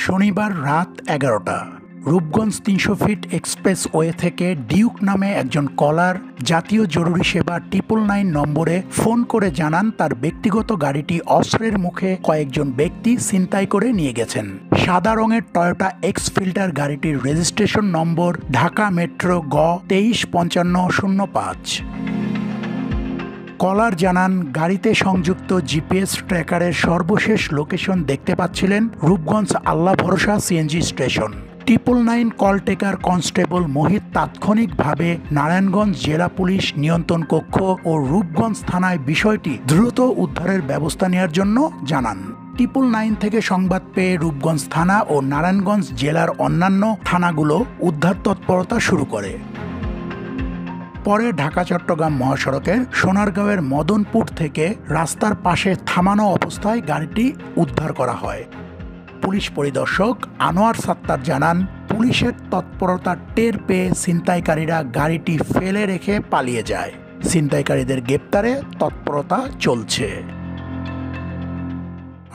শনিবার রাত 11টা Rupganj 300 fit expressway থেকে ডিউক নামে একজন কলার জাতীয় জরুরি সেবা 999 নম্বরে ফোন করে জানান তার ব্যক্তিগত গাড়িটি অস্ত্রের মুখে কয়েকজন ব্যক্তি ছিনতাই করে নিয়ে গেছেন। সাদা রঙের টয়োটা এক্স ফিল্টার গাড়িটির রেজিস্ট্রেশন নম্বর ঢাকা মেট্রো গ 235505। কলার জানান গাড়িতে সংযুক্ত জিপিএস ট্র্যাকারের সর্বশেষ লোকেশন দেখতে পাচ্ছিলেন রূপগঞ্জ আল্লাহ ভরসা সিএনজি স্টেশন। 999 কল টেকার কনস্টেবল মোহিত তাৎক্ষণিকভাবে নারায়ণগঞ্জ জেলা পুলিশ নিয়ন্ত্রণ কক্ষ ও রূপগঞ্জ থানায় বিষয়টি দ্রুত উদ্ধারের ব্যবস্থা নেওয়ার জন্য জানান। 999 থেকে সংবাদ পেয়ে রূপগঞ্জ থানা ও নারায়ণগঞ্জ জেলার অন্যান্য থানাগুলো উদ্ধার তৎপরতা শুরু করে। পরে ঢাকা চট্টগ্রাম মহাসড়কের সোনারগাঁওয়ের মদনপুর থেকে রাস্তার পাশে থামানো অবস্থায় গাড়িটি উদ্ধার করা হয়। পুলিশ পরিদর্শক আনোয়ার সাত্তার জানান, পুলিশের তৎপরতা টের পেয়ে ছিনতাইকারীরা গাড়িটি ফেলে রেখে পালিয়ে যায়। ছিনতাইকারীদের গ্রেপ্তারে তৎপরতা চলছে।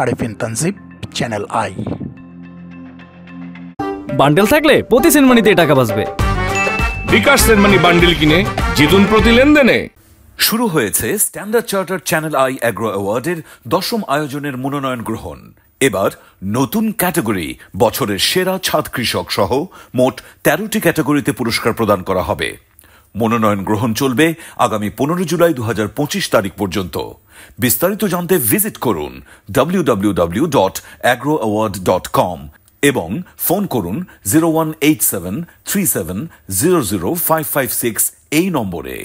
Arifin Tanjib, channel I. Bundle থাকলে প্রতি সেনমানিতে টাকা বাঁচবে। বিকাশ সেনমানি বান্ডেল কিনে জিতুন প্রতি লেনদেনে। শুরু হয়েছে স্ট্যান্ডার্ড চার্টার চ্যানেল আই অ্যাগ্রো অ্যাওয়ার্ডের 10ম আয়োজনের মনোনয়ন গ্রহণ। এবার নতুন ক্যাটাগরি বছরের সেরা ছাদ কৃষক সহ মোট 13টি ক্যাটাগরিতে পুরস্কার প্রদান করা হবে। মনোনয়ন গ্রহণ চলবে আগামী 15 জুলাই 2025 তারিখ পর্যন্ত। বিস্তারিত জানতে ভিজিট করুন www.agroaward.com এবং ফোন করুন 018737000556 এই নম্বরে।